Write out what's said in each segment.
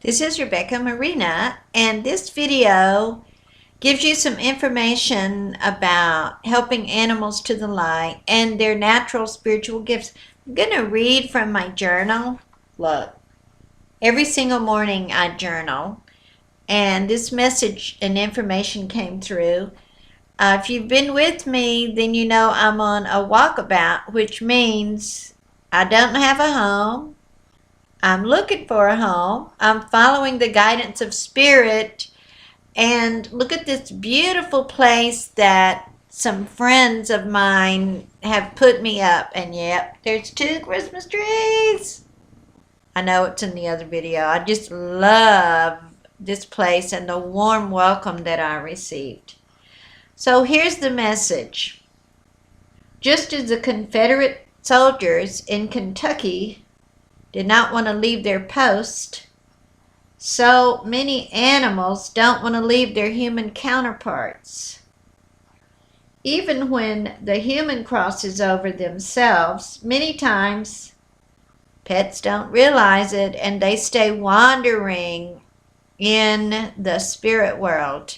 This is Rebecca Marina, and this video gives you some information about helping animals to the light and their natural spiritual gifts. I'm going to read from my journal. Look, every single morning I journal, and this message and information came through. If you've been with me, then you know I'm on a walkabout, which means I don't have a home. I'm looking for a home. I'm following the guidance of Spirit. And look at this beautiful place that some friends of mine have put me up. And yep, there's 2 Christmas trees. I know it's in the other video. I just love this place and the warm welcome that I received. So here's the message. Just as the Confederate soldiers in Kentucky did not want to leave their post, so many animals don't want to leave their human counterparts. Even when the human crosses over themselves, many times pets don't realize it and they stay wandering in the spirit world,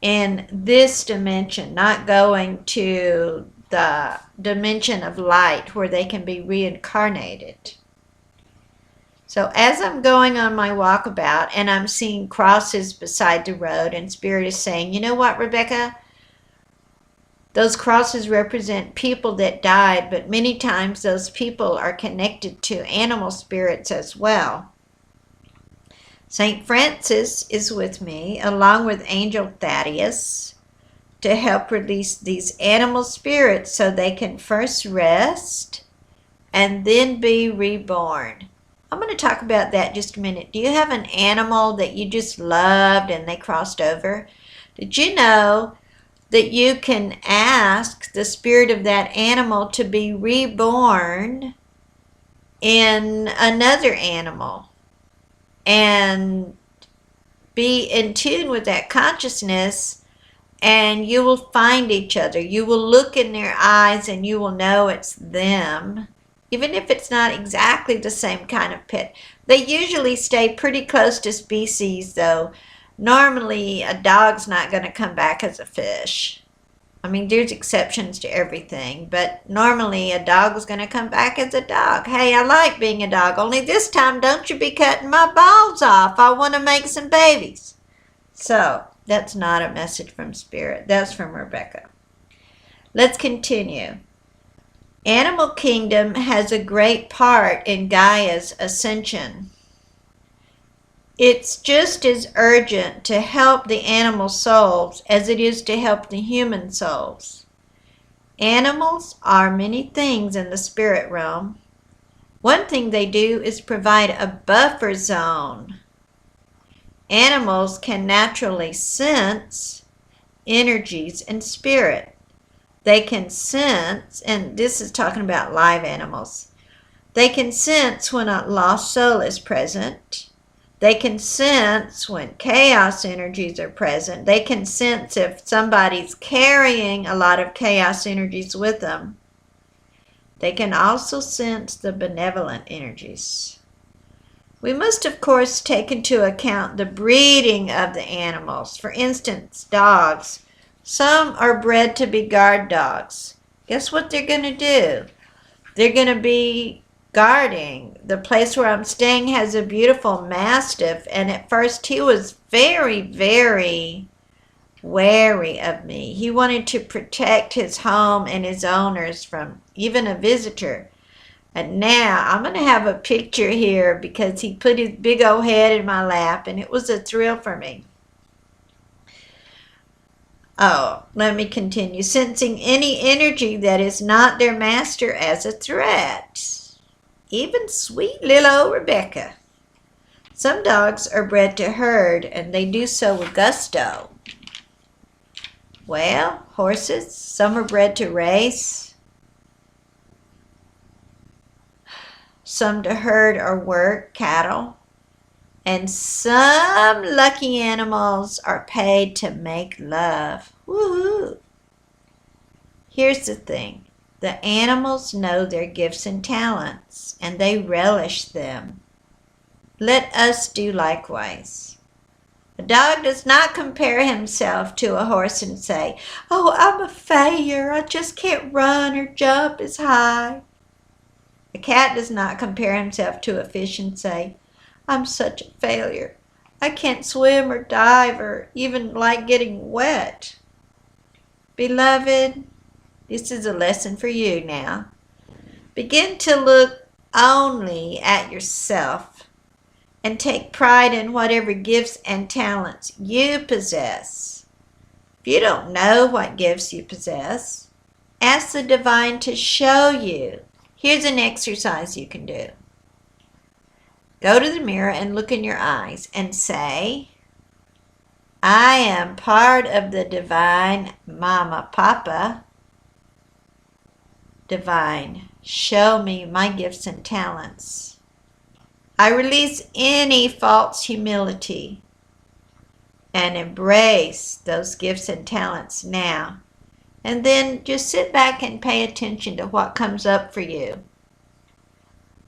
in this dimension, not going to the dimension of light where they can be reincarnated. So as I'm going on my walkabout and I'm seeing crosses beside the road, and Spirit is saying, you know what, Rebecca? Those crosses represent people that died, but many times those people are connected to animal spirits as well. St. Francis is with me, along with Angel Thaddeus, to help release these animal spirits so they can first rest and then be reborn. I'm going to talk about that in just a minute. Do you have an animal that you just loved and they crossed over? Did you know that you can ask the spirit of that animal to be reborn in another animal and be in tune with that consciousness, and you will find each other. You will look in their eyes and you will know it's them. Even if it's not exactly the same kind of pet. They usually stay pretty close to species, though. Normally, a dog's not going to come back as a fish. I mean, there's exceptions to everything, but normally a dog is going to come back as a dog. Hey, I like being a dog, only this time don't you be cutting my balls off. I want to make some babies. So, that's not a message from Spirit. That's from Rebecca. Let's continue. Animal Kingdom has a great part in Gaia's ascension. It's just as urgent to help the animal souls as it is to help the human souls. Animals are many things in the spirit realm. One thing they do is provide a buffer zone. Animals can naturally sense energies and spirit. They can sense, and this is talking about live animals, they can sense when a lost soul is present. They can sense when chaos energies are present. They can sense if somebody's carrying a lot of chaos energies with them. They can also sense the benevolent energies. We must, of course, take into account the breeding of the animals. For instance, dogs. Some are bred to be guard dogs. Guess what they're going to do? They're going to be guarding. The place where I'm staying has a beautiful mastiff, and at first he was very, very wary of me. He wanted to protect his home and his owners from even a visitor. And now I'm going to have a picture here because he put his big old head in my lap, and it was a thrill for me. Oh, let me continue. Sensing any energy that is not their master as a threat. Even sweet little old Rebecca. Some dogs are bred to herd, and they do so with gusto. Well, horses, some are bred to race. Some to herd or work cattle. And some lucky animals are paid to make love. Woohoo! Here's the thing. The animals know their gifts and talents, and they relish them. let us do likewise. A dog does not compare himself to a horse and say, "Oh, I'm a failure. I just can't run or jump as high." A cat does not compare himself to a fish and say, "I'm such a failure. I can't swim or dive or even like getting wet." Beloved, this is a lesson for you now. Begin to look only at yourself and take pride in whatever gifts and talents you possess. If you don't know what gifts you possess, ask the divine to show you. Here's an exercise you can do. Go to the mirror and look in your eyes and say, "I am part of the divine Mama, Papa. Divine, show me my gifts and talents. I release any false humility and embrace those gifts and talents now." And then just sit back and pay attention to what comes up for you.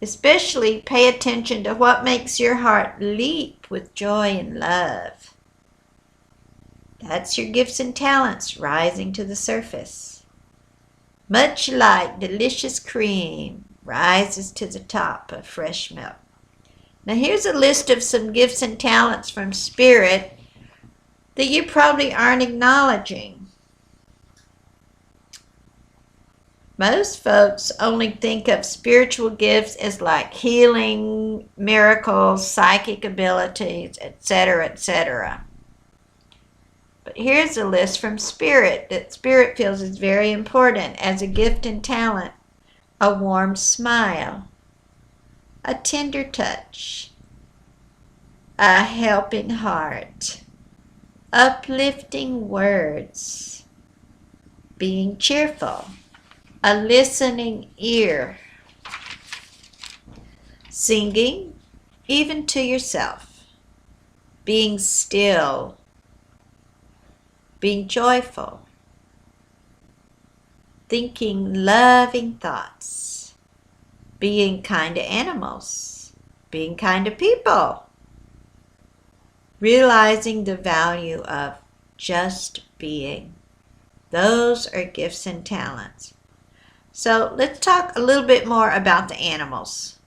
Especially pay attention to what makes your heart leap with joy and love. That's your gifts and talents rising to the surface. Much like delicious cream rises to the top of fresh milk. Now here's a list of some gifts and talents from Spirit that you probably aren't acknowledging. Most folks only think of spiritual gifts as like healing, miracles, psychic abilities, etc., etc. But here's a list from Spirit that Spirit feels is very important as a gift and talent. A warm smile, a tender touch, a helping heart, uplifting words, being cheerful, a listening ear, singing even to yourself, being still, being joyful, thinking loving thoughts, being kind to animals, being kind to people, realizing the value of just being. Those are gifts and talents. So let's talk a little bit more about the animals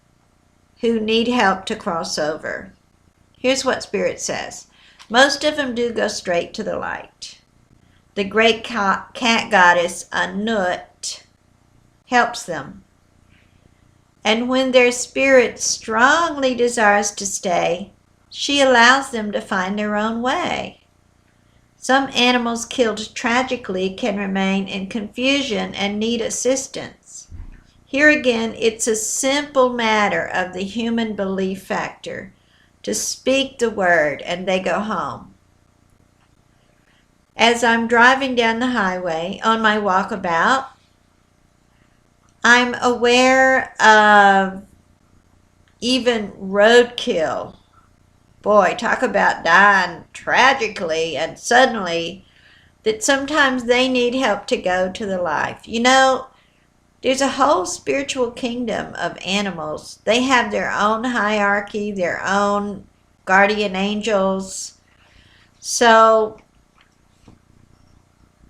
who need help to cross over. Here's what Spirit says. Most of them do go straight to the light. The great cat goddess Anut helps them. And when their spirit strongly desires to stay, she allows them to find their own way. Some animals killed tragically can remain in confusion and need assistance. Here again, it's a simple matter of the human belief factor to speak the word and they go home. As I'm driving down the highway on my walkabout, I'm aware of even roadkill. Boy, talk about dying tragically and suddenly, that sometimes they need help to go to the life. You know, there's a whole spiritual kingdom of animals. They have their own hierarchy, their own guardian angels. So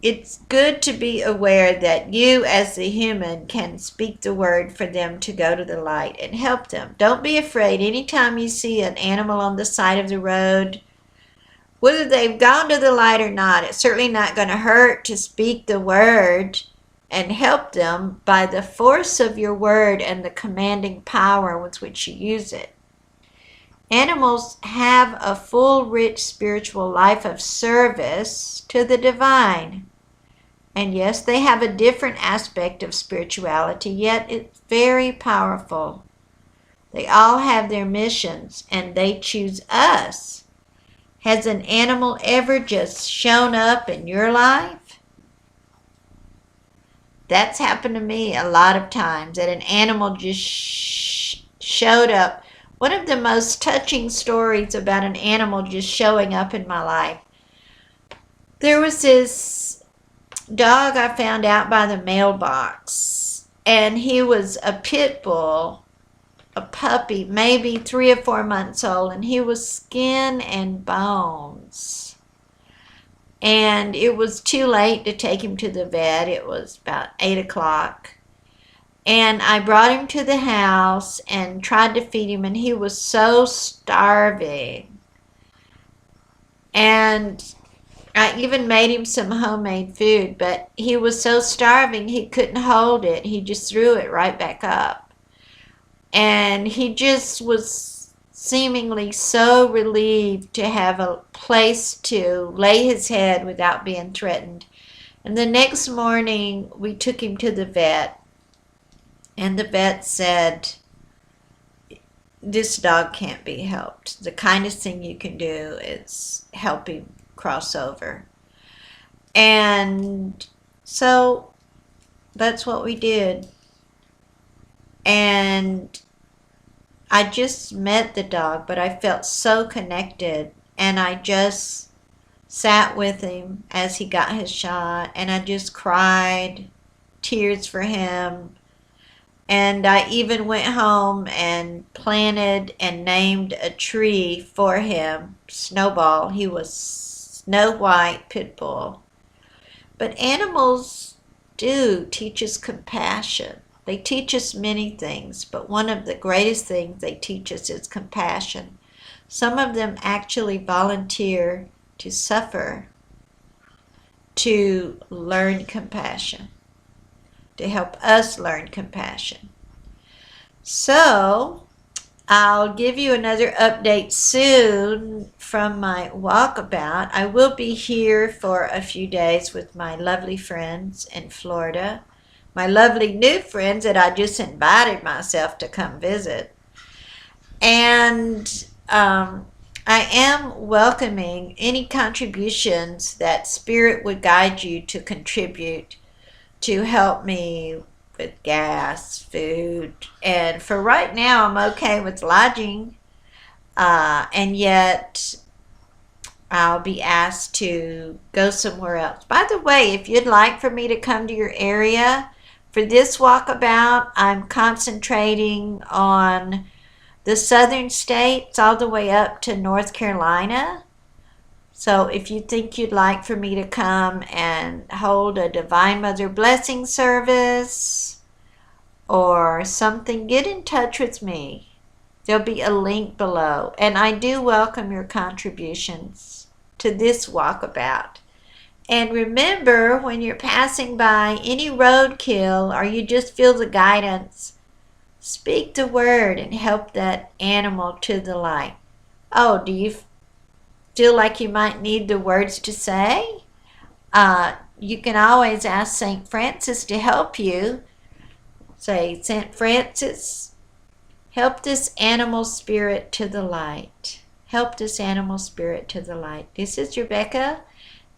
it's good to be aware that you as the human can speak the word for them to go to the light and help them. Don't be afraid. Anytime you see an animal on the side of the road, whether they've gone to the light or not, it's certainly not going to hurt to speak the word and help them by the force of your word and the commanding power with which you use it. Animals have a full, rich spiritual life of service to the divine. And yes, they have a different aspect of spirituality, yet it's very powerful. They all have their missions, and they choose us. Has an animal ever just shown up in your life? That's happened to me a lot of times, that an animal just showed up. One of the most touching stories about an animal just showing up in my life. There was this dog I found out by the mailbox, and he was a pit bull, a puppy, maybe 3 or 4 months old, and he was skin and bones. And it was too late to take him to the vet. It was about 8 o'clock. And I brought him to the house and tried to feed him, and he was so starving. And I even made him some homemade food, but he was so starving he couldn't hold it. He just threw it right back up. And he just was seemingly so relieved to have a place to lay his head without being threatened. And the next morning, we took him to the vet. And the vet said, this dog can't be helped. The kindest thing you can do is help him cross over. And so that's what we did. And I just met the dog, but I felt so connected. And I just sat with him as he got his shot. And I just cried tears for him. And I even went home and planted and named a tree for him, Snowball. He was Snow White Pit Bull. But animals do teach us compassion. They teach us many things, but one of the greatest things they teach us is compassion. Some of them actually volunteer to suffer to learn compassion, to help us learn compassion. So I'll give you another update soon from my walkabout. I will be here for a few days with my lovely friends in Florida, my lovely new friends that I just invited myself to come visit. And I am welcoming any contributions that Spirit would guide you to contribute to help me with gas, food, and for right now I'm okay with lodging, and yet I'll be asked to go somewhere else. By the way, if you'd like for me to come to your area for this walkabout, I'm concentrating on the southern states all the way up to North Carolina. So if you think you'd like for me to come and hold a Divine Mother Blessing service or something, get in touch with me. There'll be a link below. And I do welcome your contributions to this walkabout. And remember, when you're passing by any roadkill or you just feel the guidance, speak the word and help that animal to the light. Oh, do you feel like you might need the words to say? You can always ask St. Francis to help you. Say, St. Francis, help this animal spirit to the light. Help this animal spirit to the light. This is Rebecca,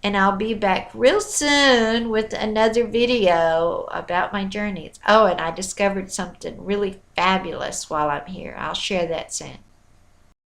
and I'll be back real soon with another video about my journeys. Oh, and I discovered something really fabulous while I'm here. I'll share that soon.